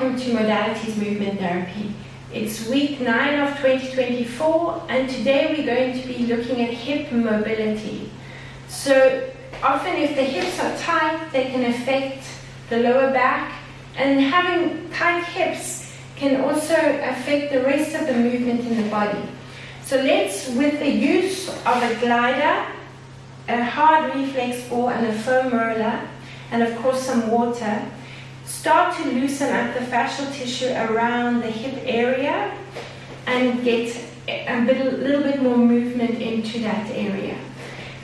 welcome to Modalities Movement Therapy. It's week 9 of 2024, and today we're going to be looking at hip mobility. So often if the hips are tight, they can affect the lower back, and having tight hips can also affect the rest of the movement in the body. So let's, with the use of a glider, a hard reflex ball and a foam roller, and of course some water, start to loosen up the fascial tissue around the hip area and get a little bit more movement into that area.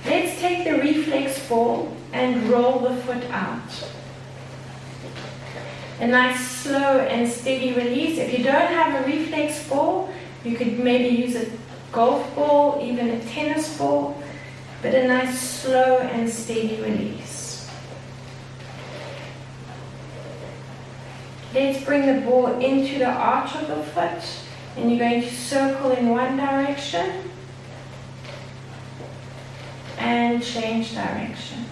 Let's take the reflex ball and roll the foot out. A nice slow and steady release. If you don't have a reflex ball, you could maybe use a golf ball, even a tennis ball, but a nice slow and steady release. Let's bring the ball into the arch of the foot, and you're going to circle in one direction and change direction.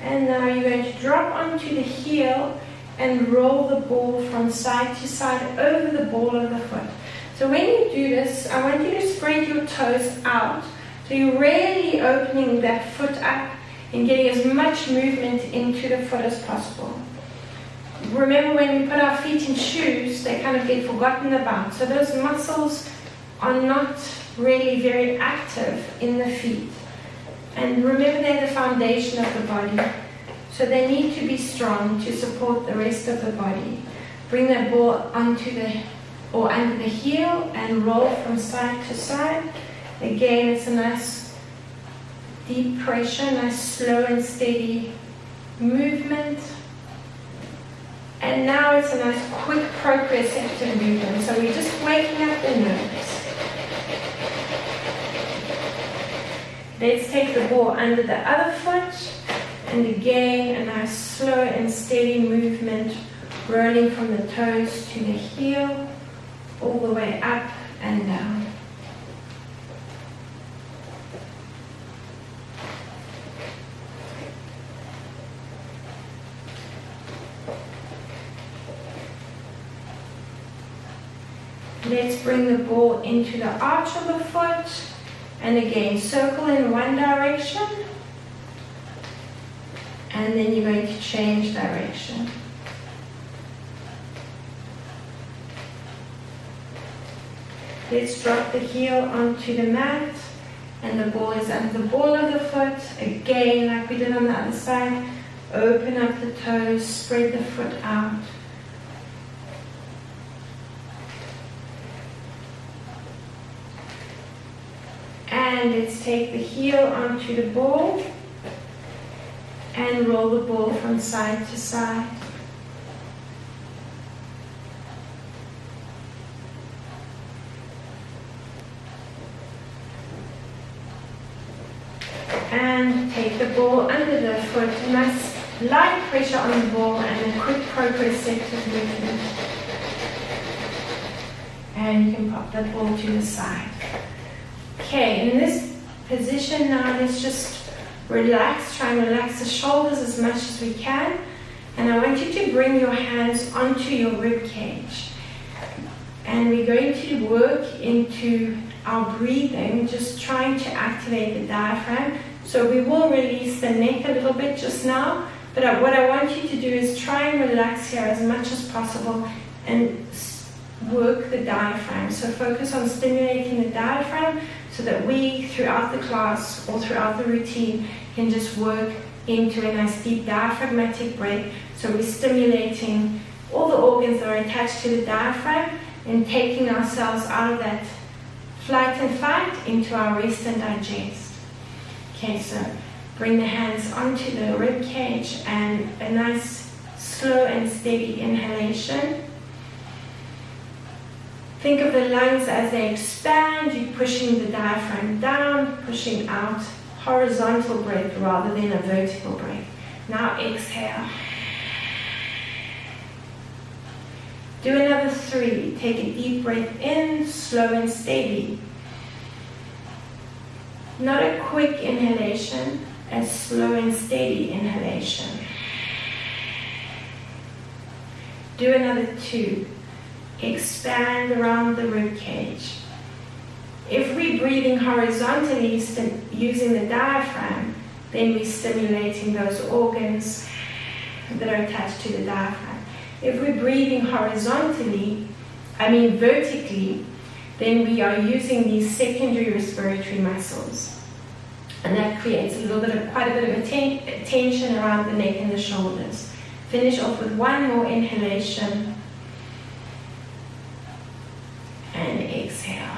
And now you're going to drop onto the heel and roll the ball from side to side over the ball of the foot. So when you do this, I want you to spread your toes out. So you're really opening that foot up and getting as much movement into the foot as possible. Remember, when we put our feet in shoes, they kind of get forgotten about. So those muscles are not really very active in the feet. And remember, they're the foundation of the body. So they need to be strong to support the rest of the body. Bring that ball onto the or under the heel and roll from side to side. Again, it's a nice deep pressure, nice slow and steady movement. And now it's a nice quick proprioceptive movement. So we're just waking up the nerves. Let's take the ball under the other foot, and again a nice slow and steady movement, rolling from the toes to the heel, all the way up and down. Let's bring the ball into the arch of the foot, and again circle in one direction, and then you're going to change direction. Let's drop the heel onto the mat, and the ball is under the ball of the foot. Again, like we did on the other side, open up the toes, spread the foot out. And let's take the heel onto the ball and roll the ball from side to side. And take the ball under the foot, a nice light pressure on the ball and a quick proprioceptive movement. And you can pop that ball to the side. Okay, in this position now, let's just relax, try and relax the shoulders as much as we can. And I want you to bring your hands onto your rib cage. And we're going to work into our breathing, just trying to activate the diaphragm. So we will release the neck a little bit just now, but what I want you to do is try and relax here as much as possible and work the diaphragm. So focus on stimulating the diaphragm so that we, throughout the class or throughout the routine, can just work into a nice deep diaphragmatic breath. So we're stimulating all the organs that are attached to the diaphragm and taking ourselves out of that flight and fight into our rest and digest. Okay, so bring the hands onto the rib cage and a nice slow and steady inhalation. Think of the lungs as they expand, you're pushing the diaphragm down, pushing out, horizontal breath rather than a vertical breath. Now exhale. Do another 3. Take a deep breath in, slow and steady. Not a quick inhalation, a slow and steady inhalation. Do another 2. Expand around the rib cage. If we're breathing horizontally using the diaphragm, then we're stimulating those organs that are attached to the diaphragm. If we're breathing vertically, then we are using these secondary respiratory muscles. And that creates quite a bit of tension around the neck and the shoulders. Finish off with one more inhalation. And exhale.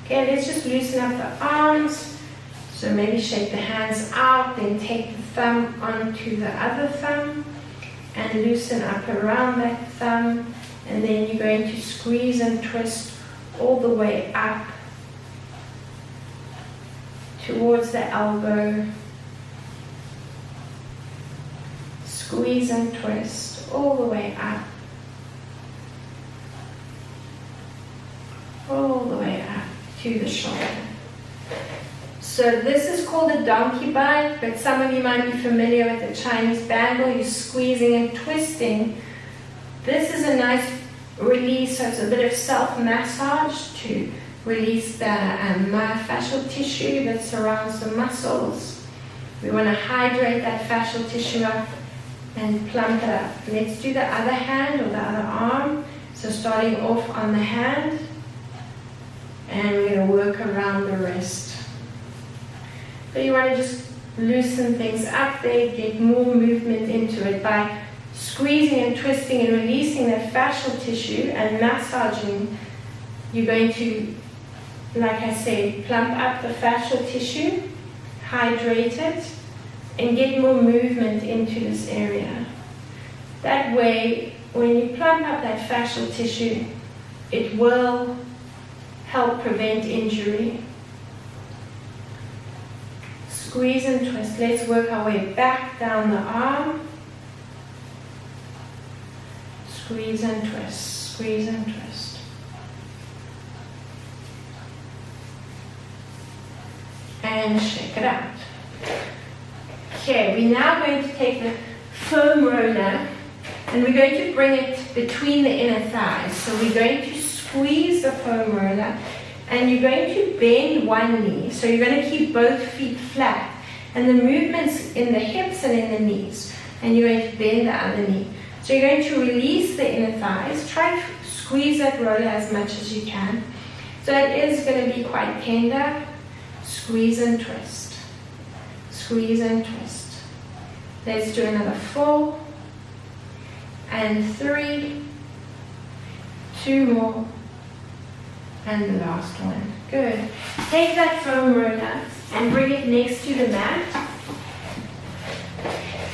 Okay, let's just loosen up the arms. So maybe shake the hands out, then take the thumb onto the other thumb and loosen up around that thumb. And then you're going to squeeze and twist all the way up towards the elbow. Squeeze and twist all the way up. All the way up to the shoulder. So this is called a donkey bite, but some of you might be familiar with the Chinese bangle. You're squeezing and twisting. This is a nice release, so it's a bit of self-massage to release the myofascial tissue that surrounds the muscles. We want to hydrate that fascial tissue up and plump it up. Let's do the other hand or the other arm. So starting off on the hand, and we're going to work around the wrist. So you want to just loosen things up there, get more movement into it by squeezing and twisting and releasing that fascial tissue and massaging. You're going to, like I said, plump up the fascial tissue, hydrate it, and get more movement into this area. That way, when you plump up that fascial tissue, it will help prevent injury. Squeeze and twist. Let's work our way back down the arm. Squeeze and twist. Squeeze and twist. And shake it out. Okay, we're now going to take the foam roller and we're going to bring it between the inner thighs. So we're going to squeeze the foam roller and you're going to bend one knee. So you're going to keep both feet flat and the movement's in the hips and in the knees. And you're going to bend the other knee. So you're going to release the inner thighs. Try to squeeze that roller as much as you can. So it is going to be quite tender. Squeeze and twist. Squeeze and twist. Let's do another 4 and 3. 2 more. And the last one. Good. Take that foam roller and bring it next to the mat.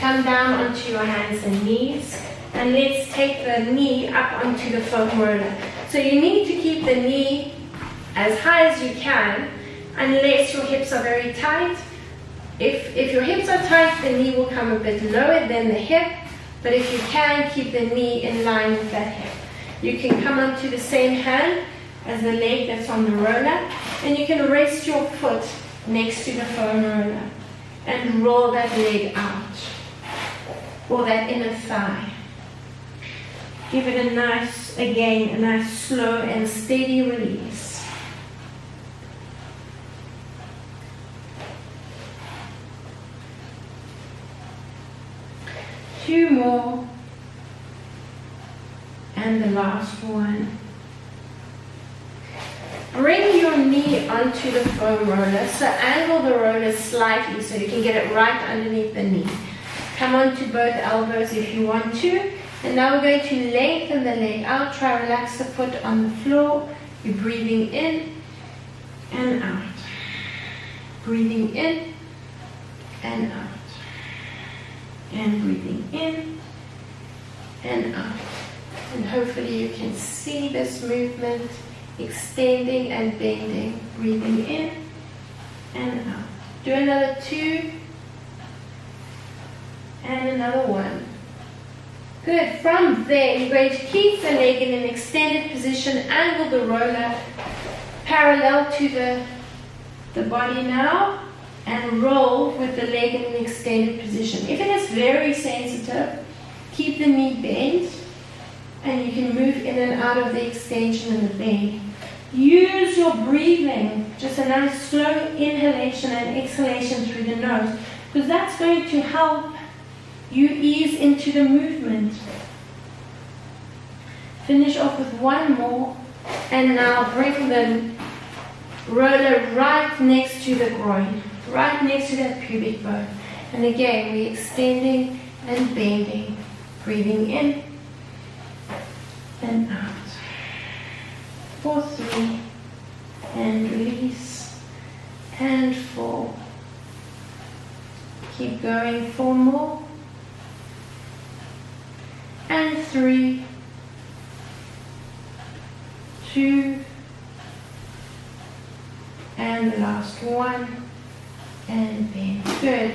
Come down onto your hands and knees. And let's take the knee up onto the foam roller. So you need to keep the knee as high as you can, unless your hips are very tight. If your hips are tight, the knee will come a bit lower than the hip. But if you can, keep the knee in line with that hip. You can come onto the same hand as the leg that's on the roller, and you can rest your foot next to the foam roller and roll that leg out, or that inner thigh. Give it a nice slow and steady release. Two more, and the last one. Bring your knee onto the foam roller, so angle the roller slightly so you can get it right underneath the knee. Come onto both elbows if you want to. And now we're going to lengthen the leg out. Try to relax the foot on the floor. You're breathing in and out. Breathing in and out. And breathing in and out. And hopefully you can see this movement. Extending and bending, breathing in and out. Do another 2 and another 1. Good. From there, you're going to keep the leg in an extended position, angle the roller parallel to the body now, and roll with the leg in an extended position. If it is very sensitive, keep the knee bent and you can move in and out of the extension and the bend. Use your breathing, just a nice slow inhalation and exhalation through the nose, because that's going to help you ease into the movement. Finish off with one more, and now bring the roller right next to the groin, right next to that pubic bone. And again, we're extending and bending, breathing in and out. For 3, and release, and 4. Keep going, 4 more, and 3, 2, and the last one, and bend. Good.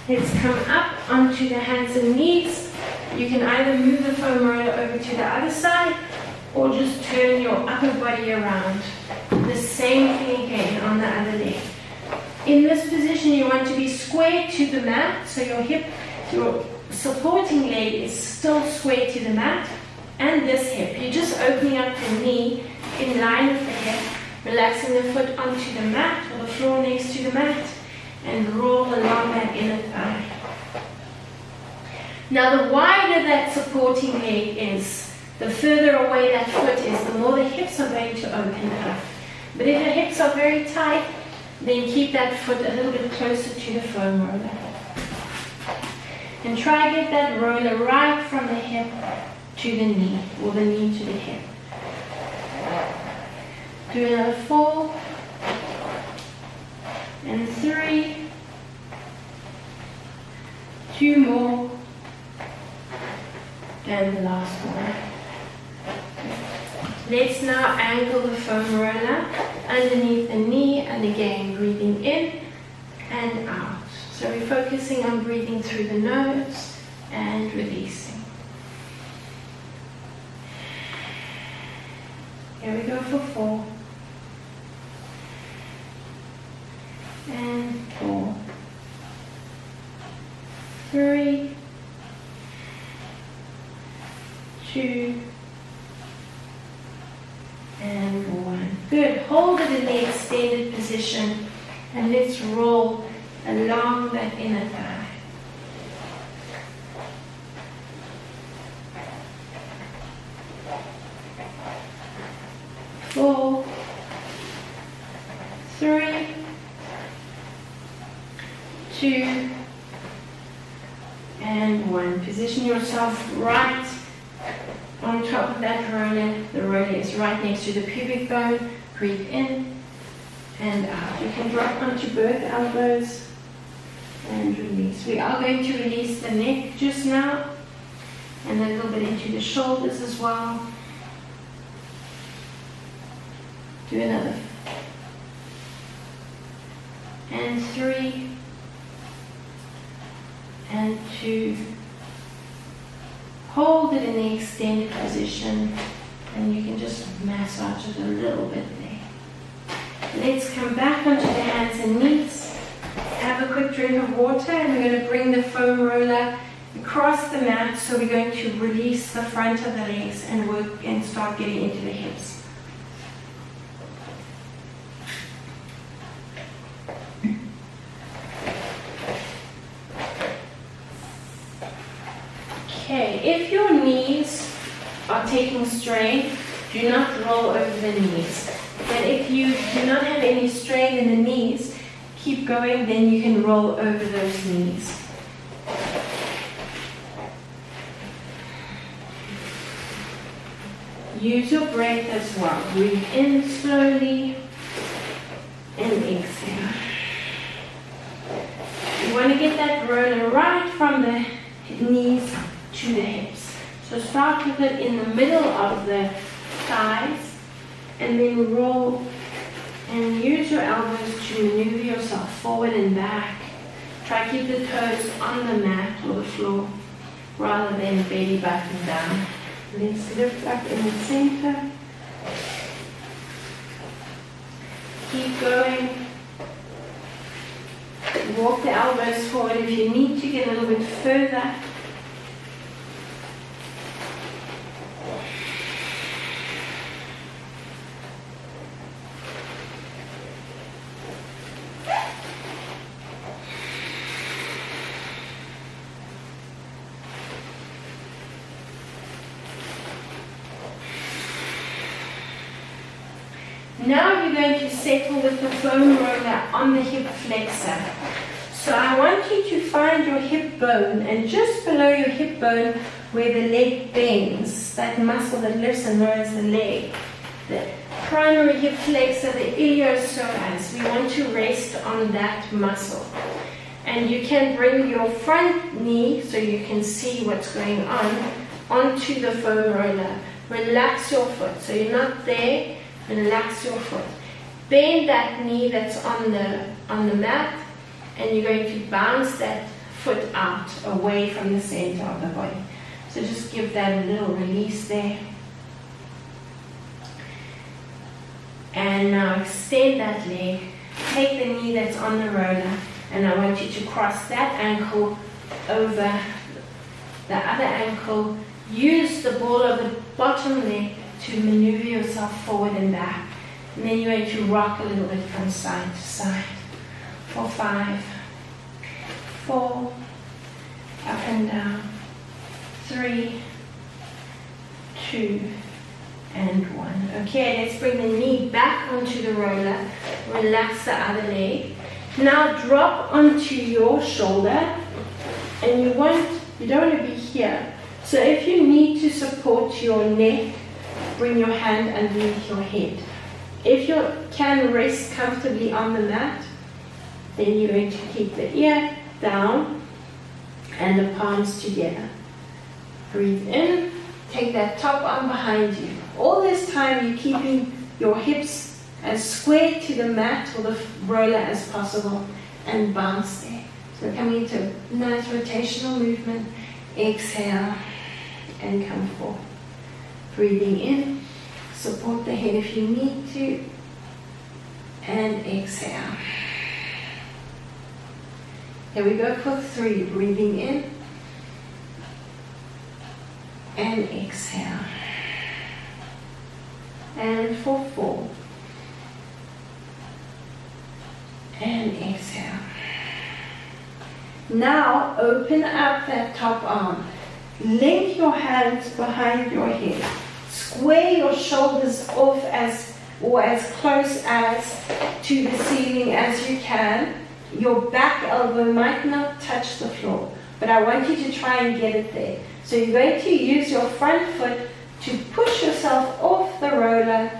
Let's come up onto the hands and knees. You can either move the foam roller over to the other side or just turn your upper body around. The same thing again on the other leg. In this position, you want to be square to the mat, so your hip, your supporting leg is still square to the mat, and this hip, you're just opening up the knee in line with the hip, relaxing the foot onto the mat or the floor next to the mat, and roll along that inner thigh. Now, the wider that supporting leg is, the further away that foot is, the more the hips are going to open up. But if your hips are very tight, then keep that foot a little bit closer to the foam roller. And try to get that roller right from the hip to the knee, or the knee to the hip. Do another 4, and 3, 2 more, and the last one. Let's now angle the foam roller underneath the knee, and again breathing in and out. So we're focusing on breathing through the nose and releasing. Here we go for 4. And 4. 3, 2, and 1. Good. Hold it in the extended position, and let's roll along that inner thigh. Four, 3, 2, and 1. Position yourself right on top of that roller. The roller is right next to the pubic bone. Breathe in and out. You can drop onto both elbows and release. We are going to release the neck just now, and a little bit into the shoulders as well. Do another. And 3, and 2. Hold it in the extended position, and you can just massage it a little bit there. Let's come back onto the hands and knees. Have a quick drink of water, and we're going to bring the foam roller across the mat. So we're going to release the front of the legs and work and start getting into the hips. Okay, if your knees are taking strain, do not roll over the knees. But if you do not have any strain in the knees, keep going, then you can roll over those knees. Use your breath as well. Breathe in slowly and exhale. You want to get that roller right from the knees to the hips. So start with it in the middle of the thighs, and then roll and use your elbows to maneuver yourself forward and back. Try to keep the toes on the mat or the floor rather than belly button down. Let's lift up in the center. Keep going. elbows forward. If you need to get a little bit further. Now you're going to settle with the foam roller on the hip flexor. So I want you to find your hip bone, and just below your hip bone where the leg bends, that muscle that lifts and lowers the leg, the primary hip flexor, the iliopsoas, we want to rest on that muscle. And you can bring your front knee, so you can see what's going on, onto the foam roller. Relax your foot, so you're not there. Relax your foot. Bend that knee that's on the mat, and you're going to bounce that foot out away from the center of the body. So just give that a little release there. And now extend that leg. Take the knee that's on the roller, and I want you to cross that ankle over the other ankle. Use the ball of the bottom leg to maneuver yourself forward and back. And then you're going to rock a little bit from side to side. For 5, 4, up and down, 3, 2, and 1. Okay, let's bring the knee back onto the roller. Relax the other leg. Now drop onto your shoulder, and you don't want to be here. So if you need to support your neck, bring your hand underneath your head. If you can rest comfortably on the mat, then you're going to keep the ear down and the palms together. Breathe in, take that top arm behind you. All this time you're keeping your hips as square to the mat or the roller as possible, and bounce there. So coming into a nice rotational movement. Exhale and come forward. Breathing in, support the head if you need to, and exhale. Here we go for 3, breathing in, and exhale. And for 4, and exhale. Now open up that top arm. Link your hands behind your head. Square your shoulders off as close as to the ceiling as you can. Your back elbow might not touch the floor, but I want you to try and get it there. So you're going to use your front foot to push yourself off the roller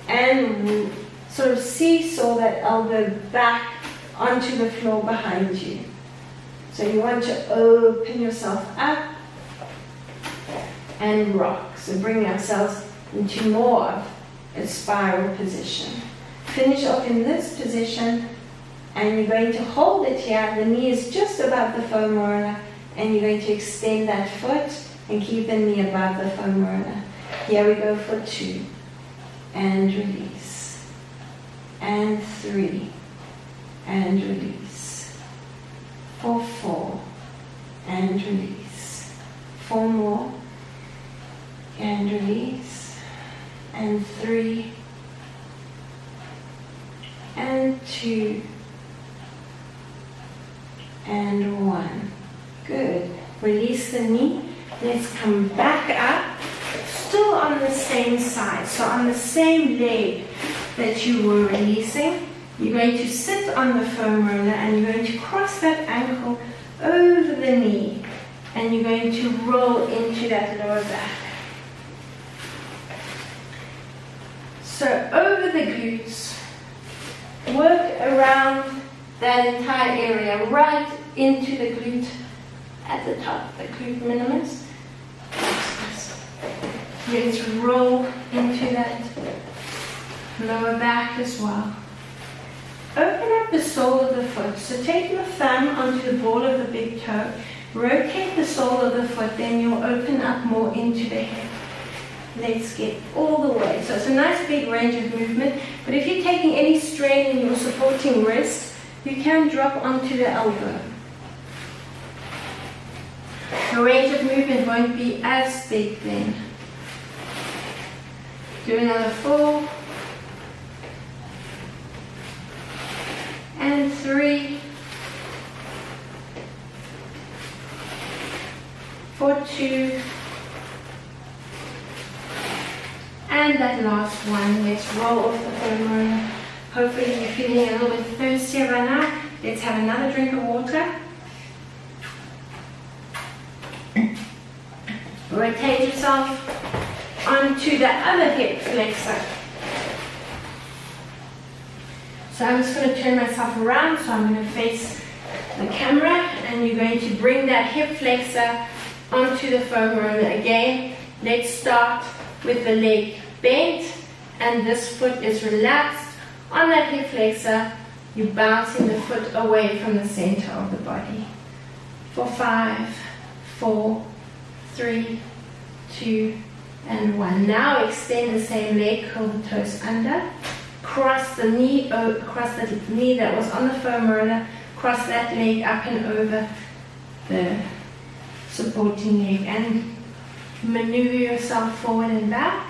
and sort of seesaw that elbow back onto the floor behind you. So you want to open yourself up and rock. So bring ourselves into more of a spiral position. Finish off in this position, and you're going to hold it here. The knee is just above the foam roller, and you're going to extend that foot and keep the knee above the foam roller. Here we go for 2, and release, and 3, and release, for 4, and release, 4 more, and release, and 3, and 2, and 1. Good. Release the knee. Let's come back up, still on the same side, so on the same leg that you were releasing. You're going to sit on the foam roller, and you're going to cross that ankle over the knee, and you're going to roll into that lower back. So over the glutes, work around that entire area, right into the glute at the top, the glute minimus. Let's roll into that lower back as well. Open up the sole of the foot. So take your thumb onto the ball of the big toe, rotate the sole of the foot, then you'll open up more into the hip. Let's get all the way. So it's a nice big range of movement, but if you're taking any strain in your supporting wrist, you can drop onto the elbow. Your range of movement won't be as big then. Do another 4. And 3. For 2. And that last one. Let's roll off the foam roller. Hopefully you're feeling a little bit thirstier by now. Let's have another drink of water. Rotate yourself onto the other hip flexor. So I'm just going to turn myself around, so I'm going to face the camera, and you're going to bring that hip flexor onto the foam roller again. Let's start with the leg bent, and this foot is relaxed. On that hip flexor, you're bouncing the foot away from the center of the body. For 5, 4, 3, 2, and 1. Now extend the same leg, curl the toes under. Cross the knee that was on the foam roller. Cross that leg up and over the supporting leg, and maneuver yourself forward and back,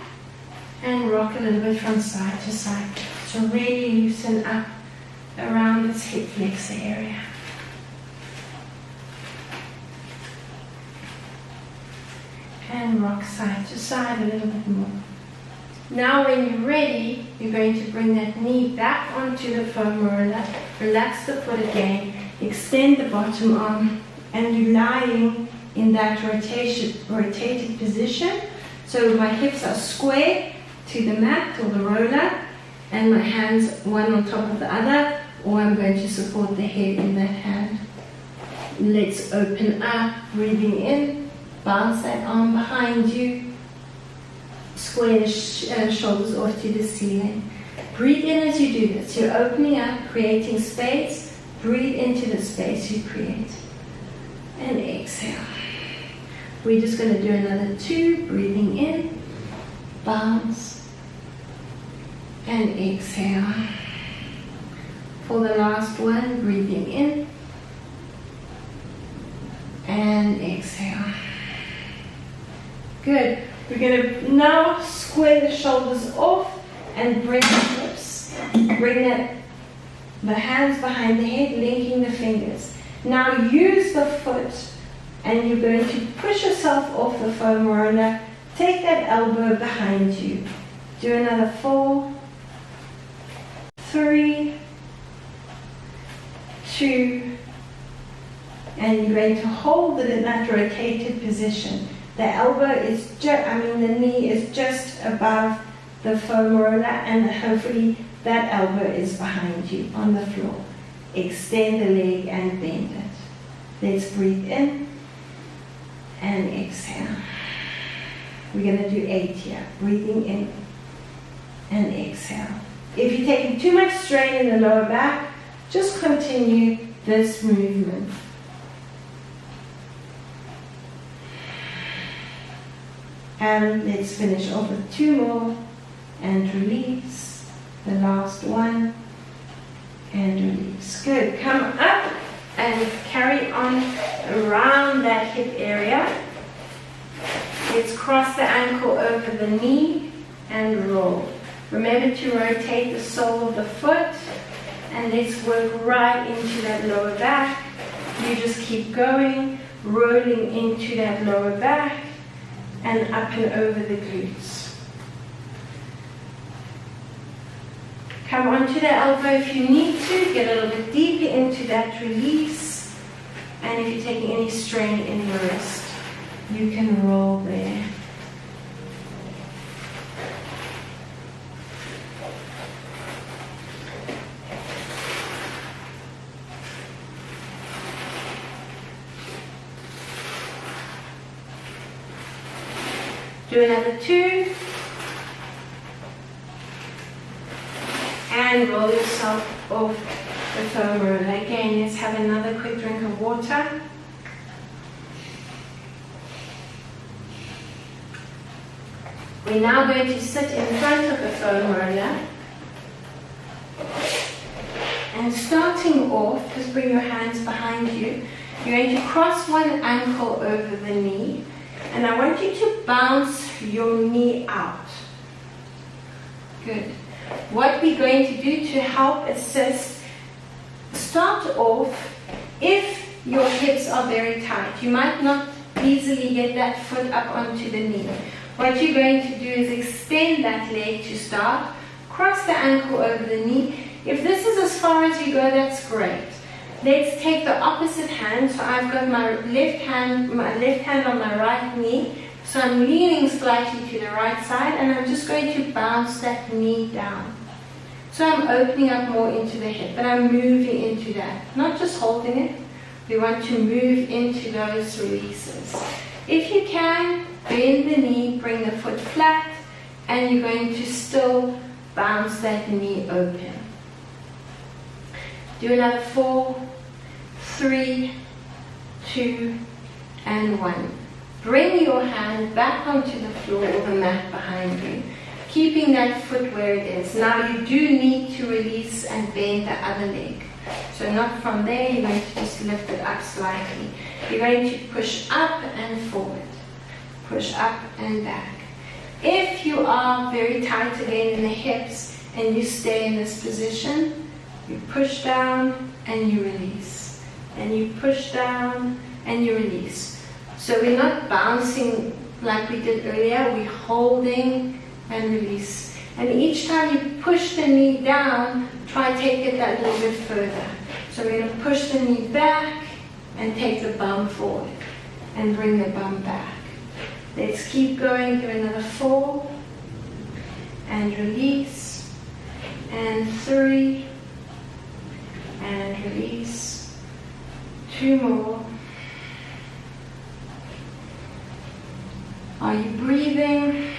and rock a little bit from side to side. So really loosen up around this hip flexor area. And rock side to side a little bit more. Now when you're ready, you're going to bring that knee back onto the foam roller, relax the foot again, extend the bottom arm, and you're lying in that rotated position. So my hips are square to the mat or the roller, and my hands one on top of the other, or I'm going to support the head in that hand. Let's open up, breathing in, bounce that arm behind you, square the shoulders off to the ceiling. Breathe in as you do this. You're opening up, creating space. Breathe into the space you create. And exhale. We're just going to do another 2. Breathing in, bounce, and exhale. For the last one, breathing in, and exhale. Good. We're going to now square the shoulders off and bring the hips. Bring the hands behind the head, linking the fingers. Now use the foot, and you're going to push yourself off the foam roller. Take that elbow behind you. Do another 4, 3, 2, and you're going to hold it in that rotated position. The elbow is the knee is just above the foam roller, and hopefully that elbow is behind you on the floor. Extend the leg and bend it. Let's breathe in and exhale. We're going to do 8 here. Breathing in and exhale. If you're taking too much strain in the lower back, just continue this movement. And let's finish off with 2 more, and release. The last one, and release. Good. Come up and carry on around that hip area. Let's cross the ankle over the knee and roll. Remember to rotate the sole of the foot, and let's work right into that lower back. You just keep going, rolling into that lower back, and up and over the glutes. Come onto the elbow if you need to. Get a little bit deeper into that release. And if you're taking any strain in your wrist, you can roll there. Do another 2. And roll yourself off the foam roller. Again, let's have another quick drink of water. We're now going to sit in front of the foam roller. And starting off, just bring your hands behind you. You're going to cross one ankle over the knee, and I want you to bounce your knee out. Good. What we're going to do to help assist, start off, if your hips are very tight, you might not easily get that foot up onto the knee. What you're going to do is extend that leg to start, cross the ankle over the knee. If this is as far as you go, that's great. Let's take the opposite hand. So I've got my left hand on my right knee. So I'm leaning slightly to the right side, and I'm just going to bounce that knee down. So I'm opening up more into the hip, but I'm moving into that. Not just holding it. We want to move into those releases. If you can, bend the knee, bring the foot flat, and you're going to still bounce that knee open. Do another 4, 3, 2, and 1. Bring your hand back onto the floor or the mat behind you, keeping that foot where it is. Now you do need to release and bend the other leg. So not from there, you're going to just lift it up slightly. You're going to push up and forward. Push up and back. If you are very tight again in the hips and you stay in this position, you push down and you release. And you push down and you release. So we're not bouncing like we did earlier, we're holding and release. And each time you push the knee down, try to take it that little bit further. So we're going to push the knee back and take the bum forward and bring the bum back. Let's keep going. Give another 4 and release, and 3 and release. 2 more. Are you breathing?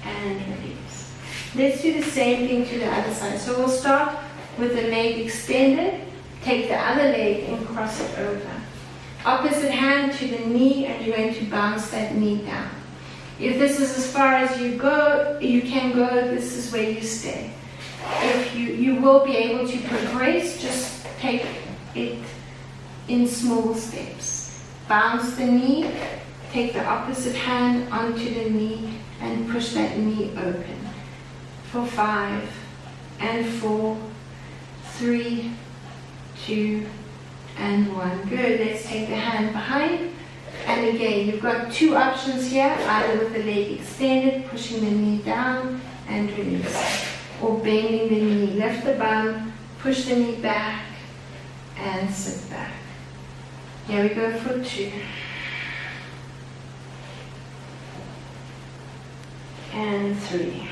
And release. Let's do the same thing to the other side. So we'll start with the leg extended. Take the other leg and cross it over. Opposite hand to the knee, and you're going to bounce that knee down. If this is as far as you can go, this is where you stay. If you will be able to progress, just take it in small steps. Bounce the knee, take the opposite hand onto the knee, and push that knee open. For 5 and 4, 3, 2, and 1. Good. Let's take the hand behind. And again, you've got 2 options here, either with the leg extended, pushing the knee down and release, or bending the knee. Lift the bum, push the knee back, and sit back. Here we go for 2. And 3.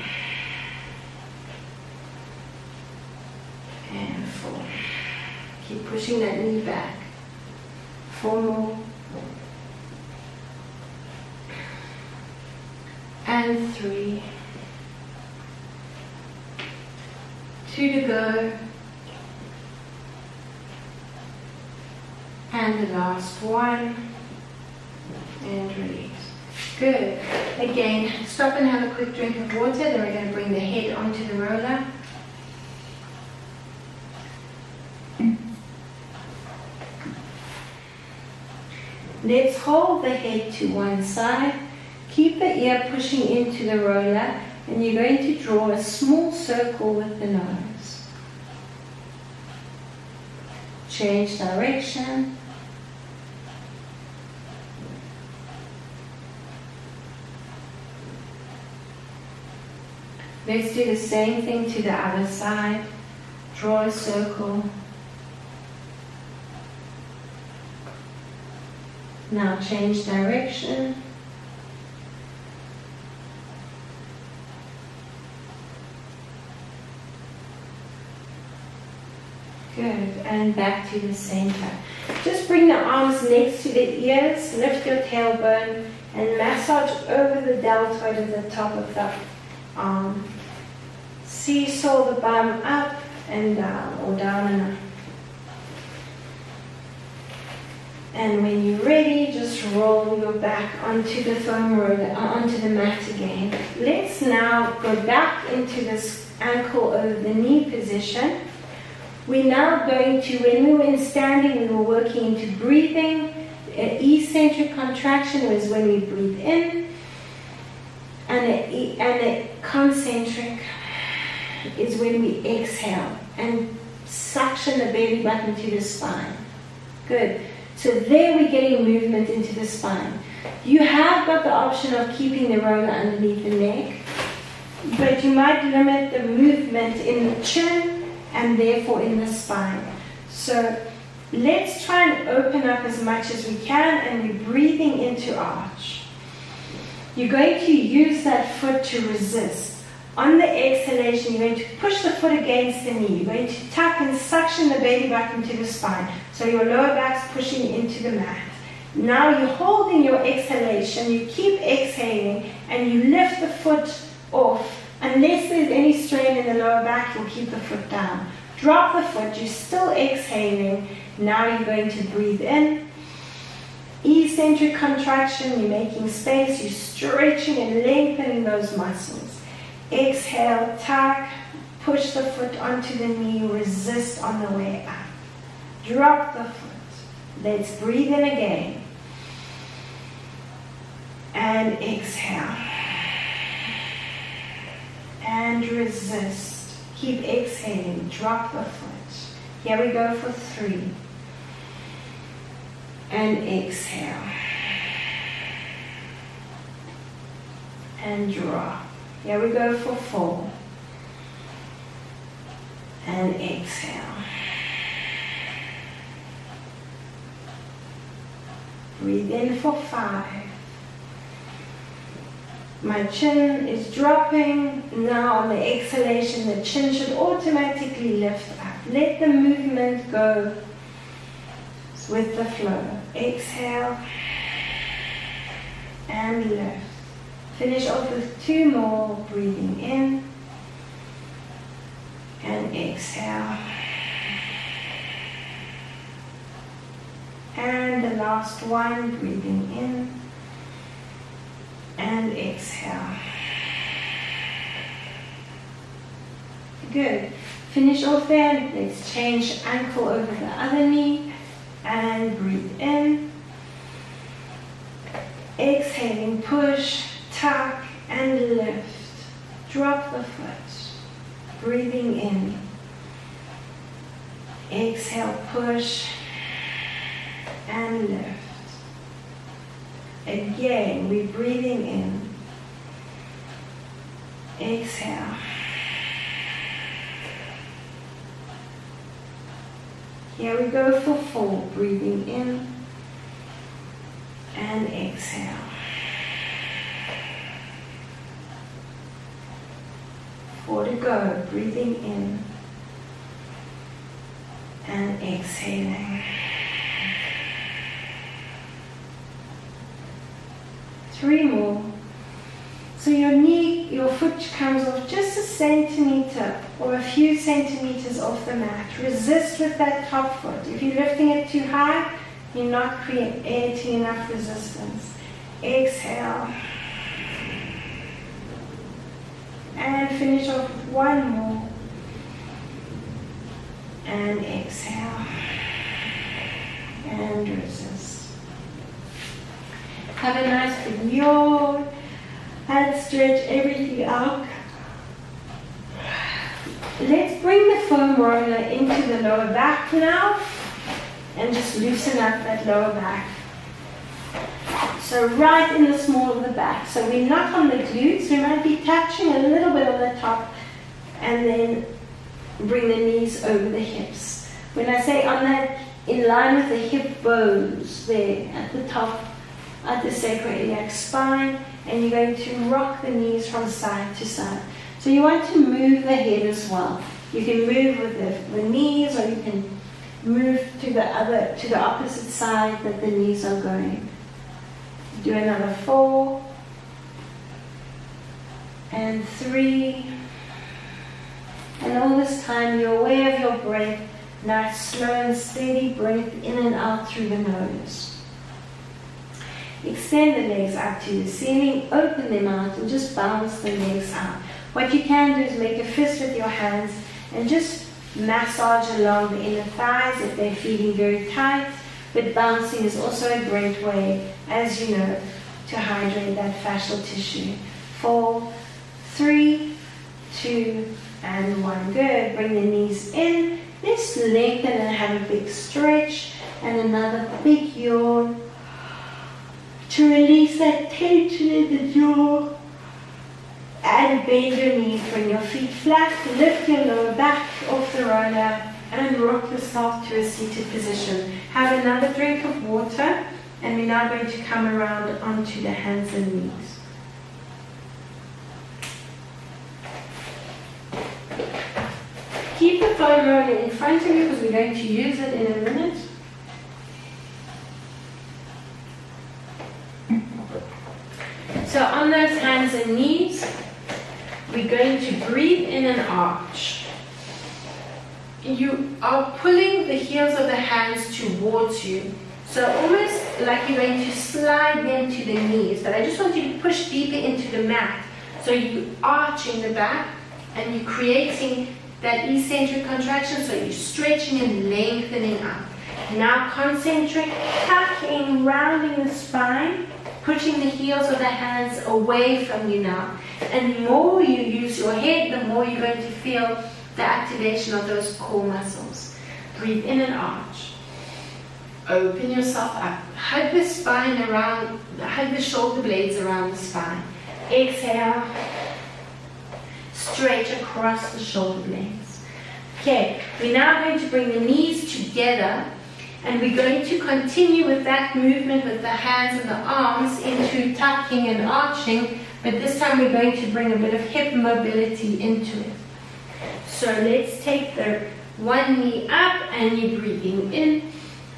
And 4. Keep pushing that knee back. 4 more. And 3. 2 to go. And the last 1. And release. Good. Again, stop and have a quick drink of water. Then we're going to bring the head onto the roller. Let's hold the head to one side. Keep the ear pushing into the roller, and you're going to draw a small circle with the nose. Change direction. Let's do the same thing to the other side. Draw a circle. Now change direction. Good, and back to the center. Just bring the arms next to the ears, lift your tailbone, and massage over the deltoid at the top of the arm. Seesaw the bum up and down, or down and up. And when you're ready, just roll your back onto the foam roller, onto the mat again. Let's now go back into this ankle over the knee position. We're now going to, when we were in standing, we were working into breathing. Eccentric contraction was when we breathe in, and a concentric is when we exhale and suction the belly button to the spine. Good. So there we're getting movement into the spine. You have got the option of keeping the roller underneath the neck, but you might limit the movement in the chin and therefore in the spine. So let's try and open up as much as we can, and we're breathing into arch. You're going to use that foot to resist. On the exhalation, you're going to push the foot against the knee. You're going to tuck and suction the belly button to the spine. So your lower back's pushing into the mat. Now you're holding your exhalation. You keep exhaling and you lift the foot off. Unless there's any strain in the lower back, you'll keep the foot down. Drop the foot. You're still exhaling. Now you're going to breathe in. Eccentric contraction. You're making space. You're stretching and lengthening those muscles. Exhale, tuck, push the foot onto the knee, resist on the way up. Drop the foot. Let's breathe in again. And exhale. And resist. Keep exhaling. Drop the foot. Here we go for 3. And exhale. And drop. Here we go for 4. And exhale. Breathe in for 5. My chin is dropping. Now on the exhalation, the chin should automatically lift up. Let the movement go with the flow. Exhale and lift. Finish off with 2 more, breathing in and exhale. And the last one, breathing in and exhale. Good. Finish off there. Let's change ankle over the other knee and breathe in. Exhaling, push. Tuck and lift. Drop the foot. Breathing in. Exhale, push and lift. Again, we're breathing in. Exhale. Here we go for 4. Breathing in and exhale. 4 to go, breathing in and exhaling. 3 more. So your knee, your foot comes off just a centimeter or a few centimeters off the mat. Resist with that top foot. If you're lifting it too high, you're not creating enough resistance. Exhale. And finish off with 1 more. And exhale. And resist. Have a nice big yawn. And stretch everything out. Let's bring the foam roller into the lower back now. And just loosen up that lower back. So right in the small of the back. So we're not on the glutes. We might be touching a little bit on the top. And then bring the knees over the hips. When I say on that, in line with the hip bones there at the top, at the sacroiliac spine. And you're going to rock the knees from side to side. So you want to move the head as well. You can move with the knees, or you can move to the opposite side that the knees are going. Do another 4 and 3, and all this time you're aware of your breath. Nice, slow and steady breath in and out through the nose. Extend the legs up to the ceiling, open them out, and just bounce the legs out. What you can do is make a fist with your hands and just massage along the inner thighs if they're feeling very tight, but bouncing is also a great way, as you know, to hydrate that fascial tissue. 4, 3, 2, and 1. Good. Bring the knees in. Let's lengthen and have a big stretch, and another big yawn to release that tension in the jaw. And bend your knees, bring your feet flat, lift your lower back off the roller, and rock yourself to a seated position. Have another drink of water, and we're now going to come around onto the hands and knees. Keep the foam roller in front of you because we're going to use it in a minute. So on those hands and knees, we're going to breathe in and arch. You are pulling the heels of the hands towards you. So almost like you're going to slide them to the knees. But I just want you to push deeper into the mat. So you're arching the back and you're creating that eccentric contraction. So you're stretching and lengthening up. Now concentric, tucking, rounding the spine. Pushing the heels of the hands away from you now. And the more you use your head, the more you're going to feel the activation of those core muscles. Breathe in and arch. Open yourself up. Hug the spine around, hug the shoulder blades around the spine. Exhale. Stretch across the shoulder blades. Okay, we're now going to bring the knees together. And we're going to continue with that movement with the hands and the arms into tucking and arching, but this time we're going to bring a bit of hip mobility into it. So let's take the one knee up and you're breathing in,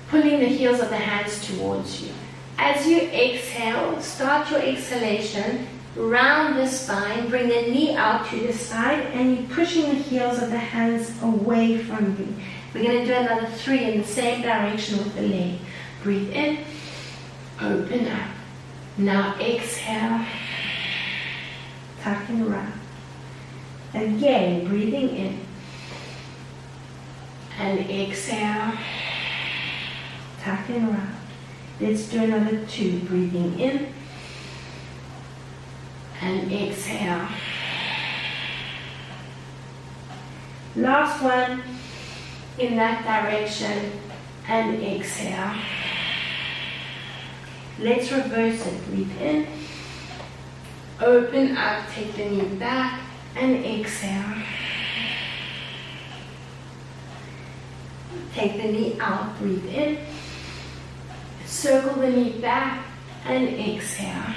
pulling the heels of the hands towards you. As you exhale, start your exhalation, round the spine, bring the knee out to the side, and you're pushing the heels of the hands away from you. We're going to do another 3 in the same direction with the leg. Breathe in, open up. Now exhale, tucking around. Again, breathing in. And exhale, tucking around. Let's do another 2. Breathing in. And exhale. Last one. In that direction, and exhale. Let's reverse it. Breathe in, open up, take the knee back, and exhale. Take the knee out, breathe in, circle the knee back, and exhale.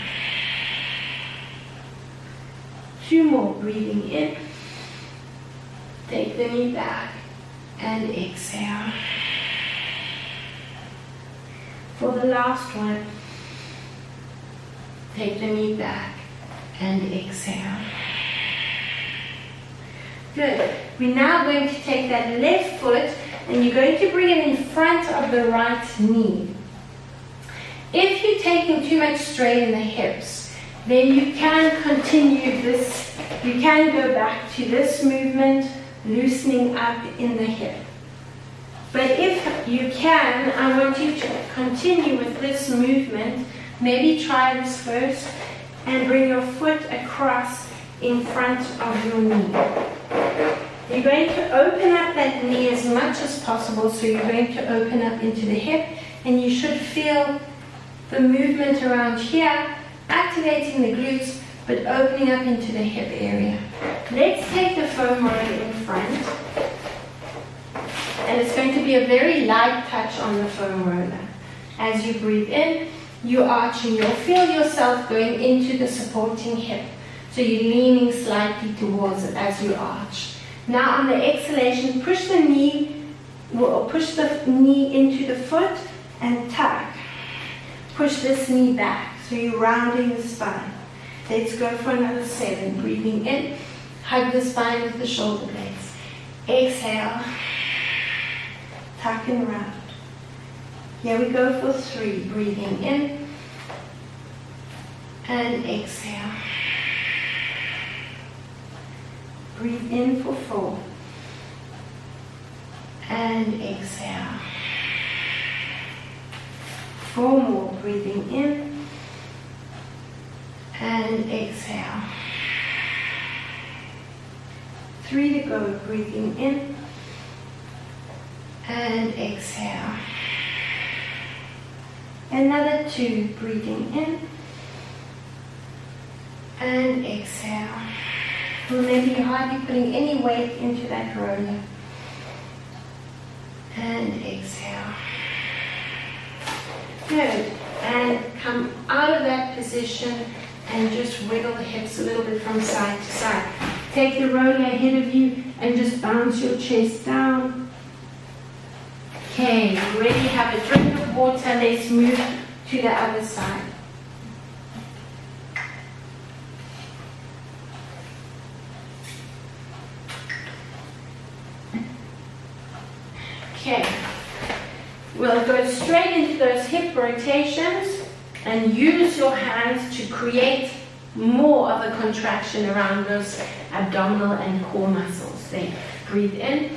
2 more, breathing in, take the knee back, and exhale. For the last one, take the knee back and exhale. Good. We're now going to take that left foot and you're going to bring it in front of the right knee. If you're taking too much strain in the hips, then you can continue this. You can go back to this movement, loosening up in the hip. But if you can, I want you to continue with this movement. Maybe try this first and bring your foot across in front of your knee. You're going to open up that knee as much as possible, so you're going to open up into the hip, and you should feel the movement around here, activating the glutes, but opening up into the hip area. Let's take the foam roller in front, and it's going to be a very light touch on the foam roller. As you breathe in, you're arching. You'll feel yourself going into the supporting hip, so you're leaning slightly towards it as you arch. Now on the exhalation, push the knee into the foot and tuck. Push this knee back, so you're rounding the spine. Let's go for another 7. Breathing in, hug the spine with the shoulder blades. Exhale, tuck and round. Here we go for 3. Breathing in and exhale. Breathe in for 4. and exhale. 4 more, breathing in and exhale. 3 to go, breathing in and exhale. Another 2, breathing in and exhale. Remember, you're hardly putting any weight into that roller. And exhale. Good. And come out of that position and just wiggle the hips a little bit from side to side. Take the roller ahead of you and just bounce your chest down. Okay, ready? Have a drink of water. Let's move to the other side. Okay, we'll go straight into those hip rotations and use your hands to create more of a contraction around those abdominal and core muscles. Then breathe in,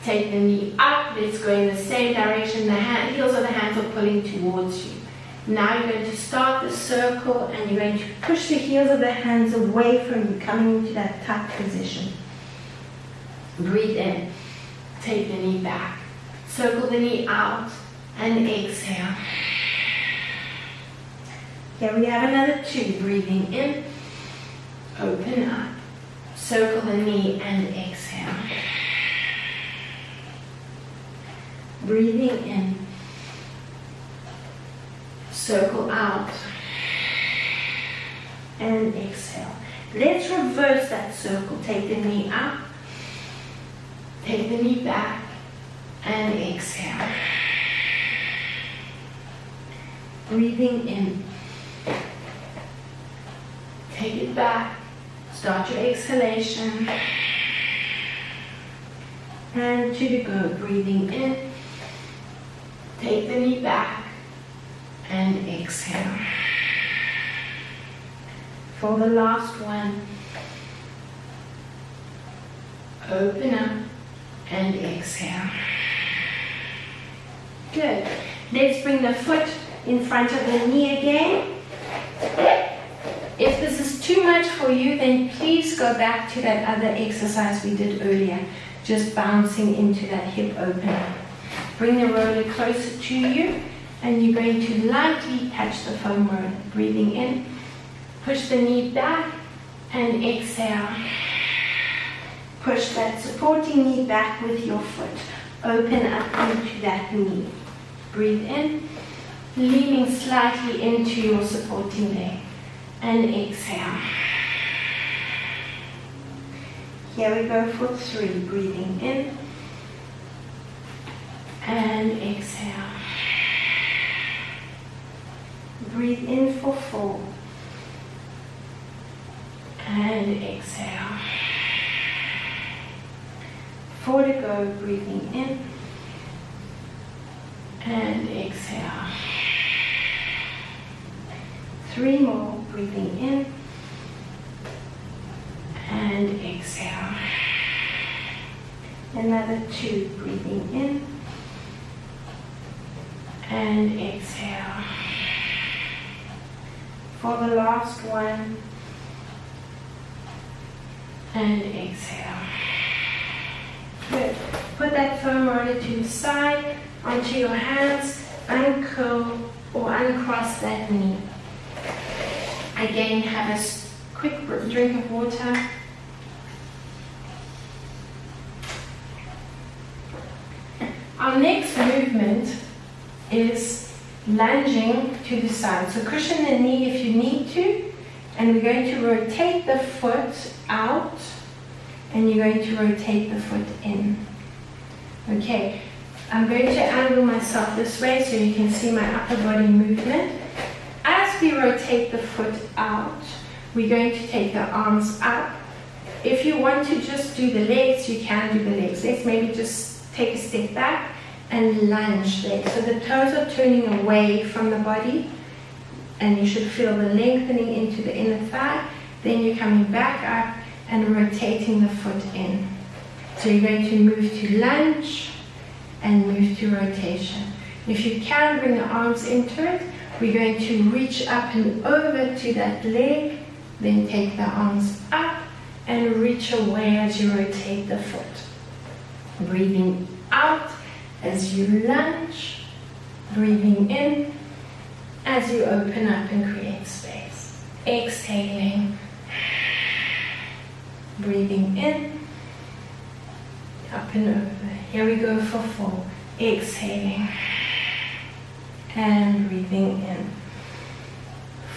take the knee up, let's go in the same direction. The heels of the hands are pulling towards you. Now you're going to start the circle and you're going to push the heels of the hands away from you, coming into that tuck position. Breathe in, take the knee back. Circle the knee out and exhale. Here we have another 2. Breathing in, open up, circle the knee and exhale. Breathing in, circle out and exhale. Let's reverse that circle. Take the knee up, take the knee back, and exhale. Breathing in. Take it back. Start your exhalation. And 2 to go. Breathing in. Take the knee back. And exhale. For the last one, open up and exhale. Good. Let's bring the foot in front of the knee again. If this is too much for you, then please go back to that other exercise we did earlier, just bouncing into that hip opener. Bring the roller closer to you, and you're going to lightly touch the foam roller. Breathing in, push the knee back, and exhale. Push that supporting knee back with your foot. Open up into that knee. Breathe in, leaning slightly into your supporting leg. And exhale. Here we go for 3. Breathing in. And exhale. Breathe in for 4. And exhale. 4 to go. Breathing in. And exhale. 3 more, breathing in and exhale. Another 2, breathing in and exhale. For the last one, and exhale. Good. Put that foam roller to the side, onto your hands, uncurl or uncross that knee. Again, have a quick drink of water. Our next movement is lunging to the side. So cushion the knee if you need to, and we're going to rotate the foot out, and you're going to rotate the foot in. Okay, I'm going to angle myself this way so you can see my upper body movement. As we rotate the foot out, we're going to take the arms up. If you want to just do the legs, you can do the legs. Let's maybe just take a step back and lunge there. So the toes are turning away from the body, and you should feel the lengthening into the inner thigh. Then you're coming back up and rotating the foot in. So you're going to move to lunge, and move to rotation. If you can, bring the arms into it. We're going to reach up and over to that leg, then take the arms up and reach away as you rotate the foot. Breathing out as you lunge, breathing in as you open up and create space. Exhaling, breathing in, up and over. Here we go for 4. Exhaling and breathing in.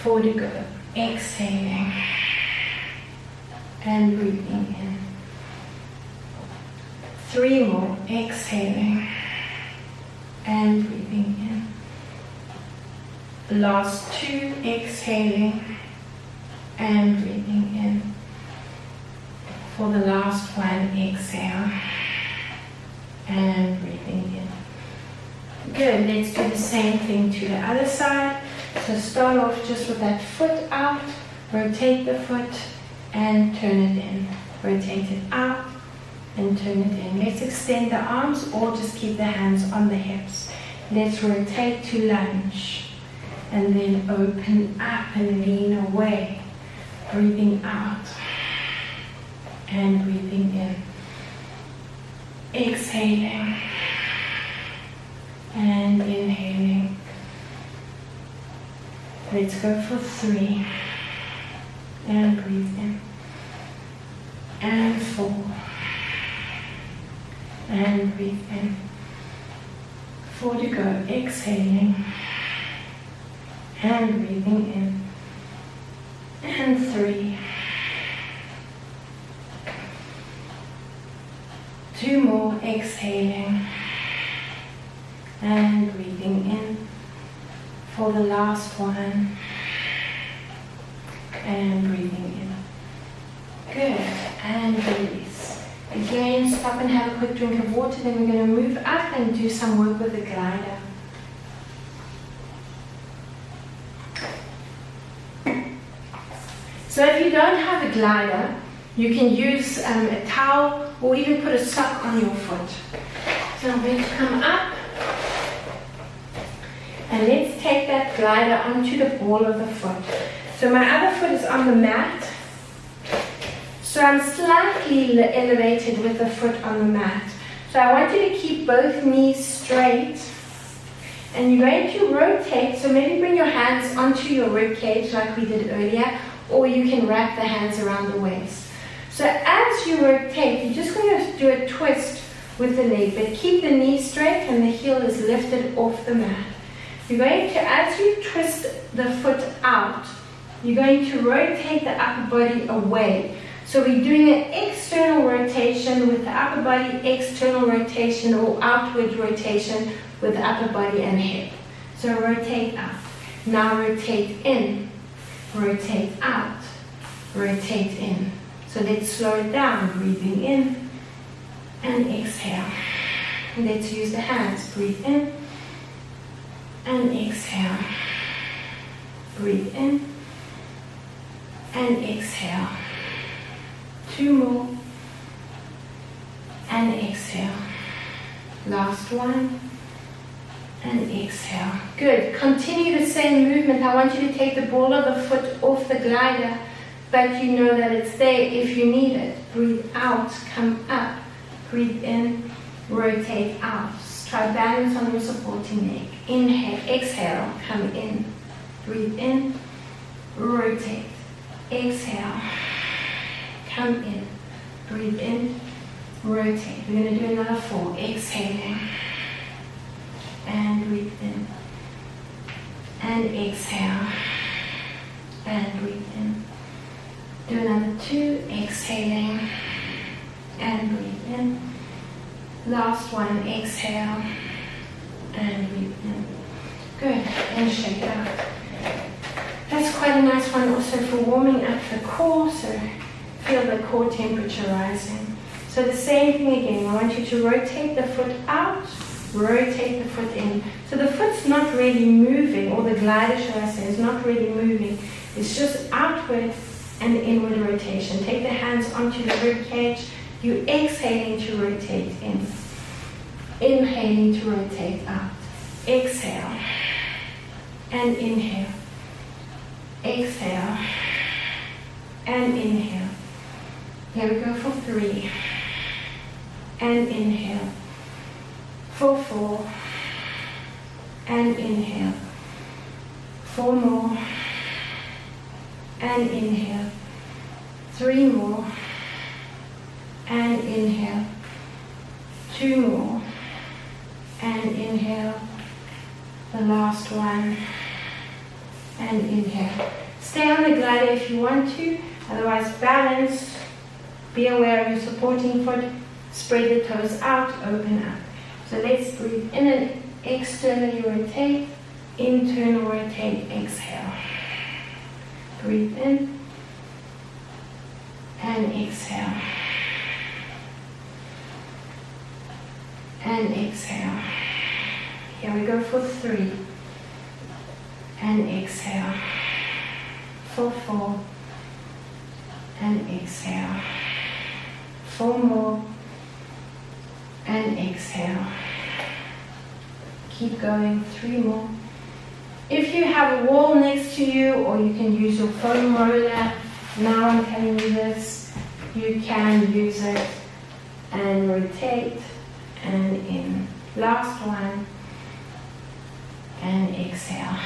4 to go. Exhaling and breathing in. 3 more. Exhaling and breathing in. Last 2. Exhaling and breathing in. For the last one, exhale and breathing in. Good, let's do the same thing to the other side. So start off just with that foot out, rotate the foot and turn it in. Rotate it out and turn it in. Let's extend the arms or just keep the hands on the hips. Let's rotate to lunge and then open up and lean away. Breathing out and breathing in. Exhaling and inhaling. Let's go for 3 and breathe in. And 4 and breathe in. 4 to go. Exhaling and breathing in. And 3. 2 more. Exhaling and breathing in. For the last one and breathing in. Good, and release. Again, stop and have a quick drink of water, then we're going to move up and do some work with the glider. So if you don't have a glider, you can use a towel or even put a sock on your foot. So I'm going to come up and let's take that glider onto the ball of the foot. So my other foot is on the mat. So I'm slightly elevated with the foot on the mat. So I want you to keep both knees straight. And you're going to rotate. So maybe bring your hands onto your rib cage like we did earlier. Or you can wrap the hands around the waist. So as you rotate, you're just going to do a twist with the leg. But keep the knee straight and the heel is lifted off the mat. You're going to, as you twist the foot out, you're going to rotate the upper body away. So we're doing an external rotation with the upper body, external rotation or outward rotation with the upper body and hip. So rotate up. Now rotate in, rotate out, rotate in. So let's slow it down. Breathing in and exhale. Let's use the hands. Breathe in and exhale. Breathe in and exhale. 2 more and exhale. Last one and exhale. Good. Continue the same movement. I want you to take the ball of the foot off the glider, but you know that it's there if you need it. Breathe out, come up. Breathe in, rotate out. Try balance on your supporting leg. Inhale, exhale, come in. Breathe in, rotate. Exhale, come in. Breathe in, rotate. We're going to do another 4. Exhaling and breathe in. And exhale and breathe in. Do another 2. Exhaling and breathe in. Last one. Exhale and breathe in. Good. And shake out. That's quite a nice one also for warming up the core. So feel the core temperature rising. So the same thing again. I want you to rotate the foot out, rotate the foot in. So the foot's not really moving, or the glider, shall I say, is not really moving. It's just outward and inward rotation. Take the hands onto the rib cage. You're exhaling to rotate in. Inhaling to rotate out. Exhale. And inhale. Exhale. And inhale. Here we go for 3. And inhale. For 4. And inhale. 4 more. And inhale. 3 more. And inhale. 2 more. And inhale. The last one. And inhale. Stay on the glider if you want to, otherwise balance. Be aware of your supporting foot. Spread the toes out, open up. So let's breathe in and externally rotate, internal rotate, exhale. Breathe in and exhale. And exhale. Here we go for 3. And exhale. For 4. And exhale. 4 more. And exhale. Keep going. 3 more. If you have a wall next to you, or you can use your foam roller, now I'm telling you this, you can use it and rotate and in. Last one. And exhale.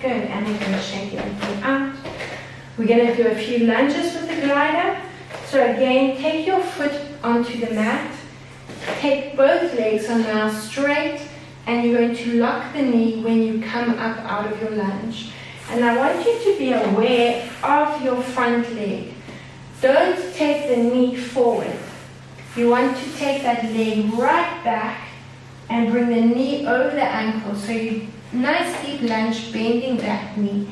Good. And we're going to shake everything out. We're going to do a few lunges with the glider. So again, take your foot onto the mat. Take both legs are now straight, and you're going to lock the knee when you come up out of your lunge. And I want you to be aware of your front leg. Don't take the knee forward. You want to take that leg right back and bring the knee over the ankle. So you nice deep lunge, bending that knee.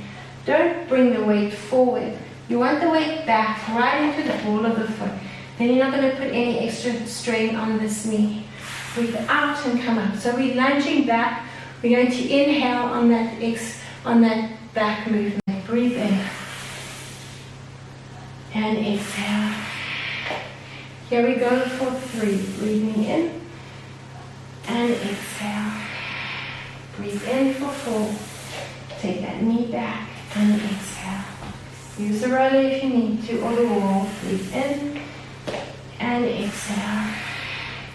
Don't bring the weight forward. You want the weight back right into the ball of the foot. Then you're not going to put any extra strain on this knee. Breathe out and come up. So we're lunging back. We're going to inhale on that back movement. Breathe in. And exhale. Here we go for 3. Breathing in. And exhale. Breathe in for 4. Take that knee back and exhale. Use the roller if you need to, or the wall. Breathe in and exhale.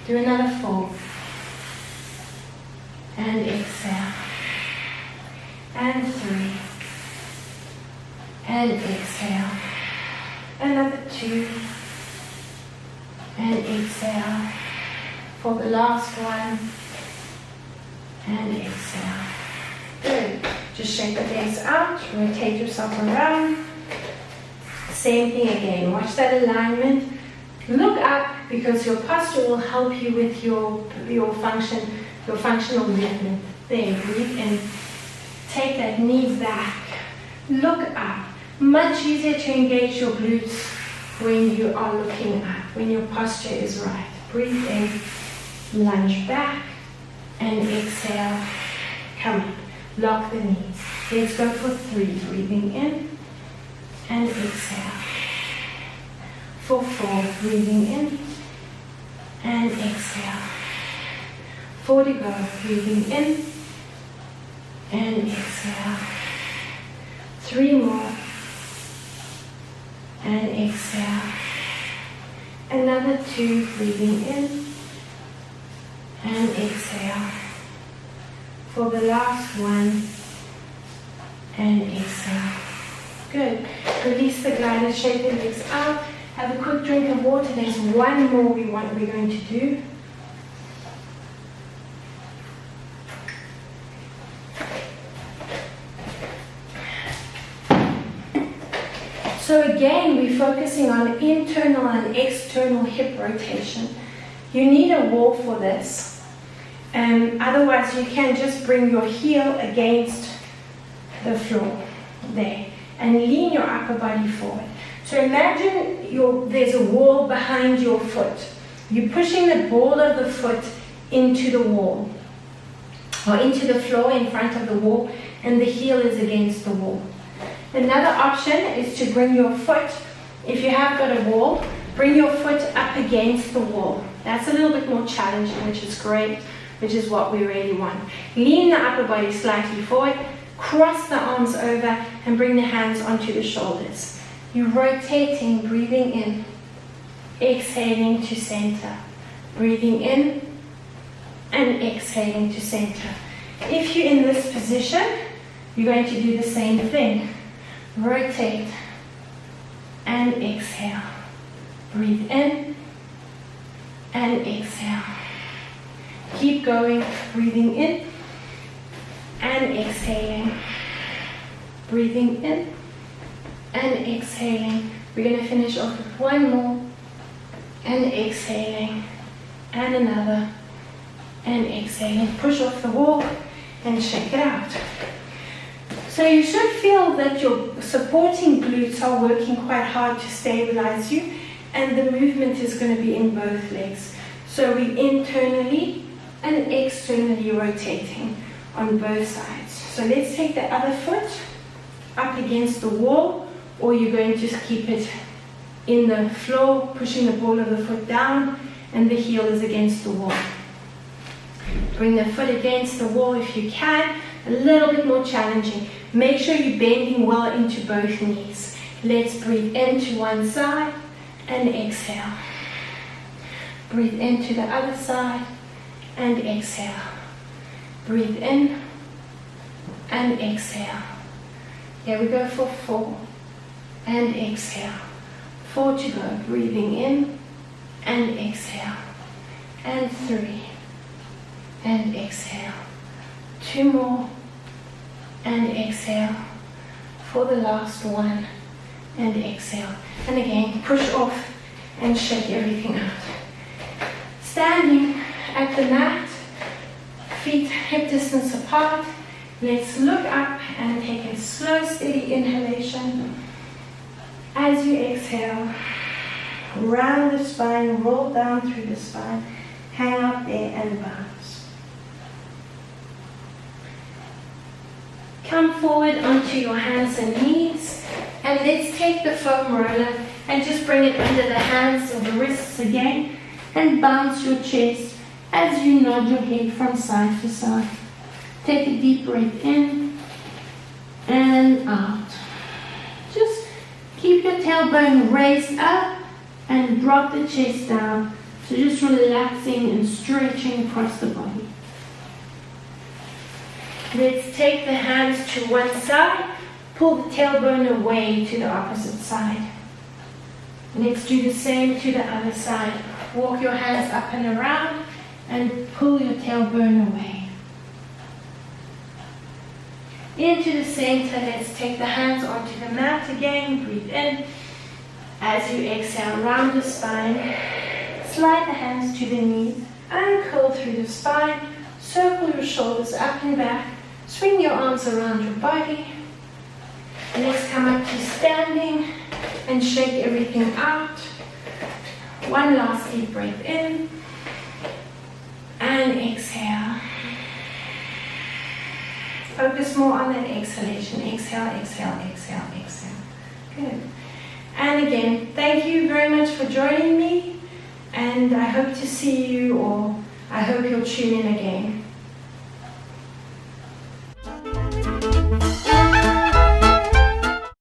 Do another 4. And exhale. And 3. And exhale. Another 2. And exhale. For the last one. And exhale. Good. Just shake the legs out. Rotate yourself around. Same thing again. Watch that alignment. Look up, because your posture will help you with your functional movement. There, breathe in. Take that knee back. Look up. Much easier to engage your glutes when you are looking up, when your posture is right. Breathe in, lunge back, and exhale. Come up. Lock the knees. Let's go for 3. Breathing in and exhale. For 4, breathing in and exhale. 4 to go. Breathing in and exhale. 3 more and exhale. Another 2. Breathing in and exhale. For the last one and exhale. Good. Release the glider, shake the legs out. Have a quick drink of water. There's one more we're going to do. So again, we're focusing on internal and external hip rotation. You need a wall for this. Otherwise, you can just bring your heel against the floor there and lean your upper body forward. So imagine there's a wall behind your foot. You're pushing the ball of the foot into the wall, or into the floor in front of the wall, and the heel is against the wall. Another option is to bring your foot, if you have got a wall, Bring your foot up against the wall. That's a little bit more challenging, which is great, which is what we really want. Lean the upper body slightly forward, cross the arms over, and bring the hands onto the shoulders. You're rotating, breathing in, exhaling to center, breathing in, and exhaling to center. If you're in this position, you're going to do the same thing. Rotate and exhale. Breathe in and exhale. Keep going, breathing in and exhaling. Breathing in and exhaling. We're going to finish off with one more and exhaling and another and exhaling. Push off the wall and shake it out. So you should feel that your supporting glutes are working quite hard to stabilize you, and the movement is going to be in both legs. So we're internally and externally rotating on both sides. So let's take the other foot up against the wall, or you're going to keep it in the floor, pushing the ball of the foot down, and the heel is against the wall. Bring the foot against the wall if you can. A little bit more challenging. Make sure you're bending well into both knees. Let's breathe into one side and exhale. Breathe into the other side and exhale. Breathe in and exhale. Here we go for 4 and exhale. 4 to go. Breathing in and exhale. And 3 and exhale. 2 more and exhale for the last one and exhale. And again, push off and shake everything out. Standing at the mat, feet hip distance apart. Let's look up and take a slow, steady inhalation. As you exhale, round the spine, roll down through the spine, hang out there and bounce. Come forward onto your hands and knees, and let's take the foam roller and just bring it under the hands or the wrists again, and bounce your chest as you nod your head from side to side. Take a deep breath in and out. Just keep your tailbone raised up and drop the chest down. So just relaxing and stretching across the body. Let's take the hands to one side, pull the tailbone away to the opposite side. Let's do the same to the other side. Walk your hands up and around and pull your tailbone away. Into the center, let's take the hands onto the mat again. Breathe in. As you exhale, round the spine. Slide the hands to the knees and curl through the spine. Circle your shoulders up and back. Swing your arms around your body. And let's come up to standing and shake everything out. One last deep breath in and exhale. Focus more on that exhalation. Exhale, exhale, exhale, exhale. Good. And again, thank you very much for joining me, and I hope to see you, or I hope you'll tune in again.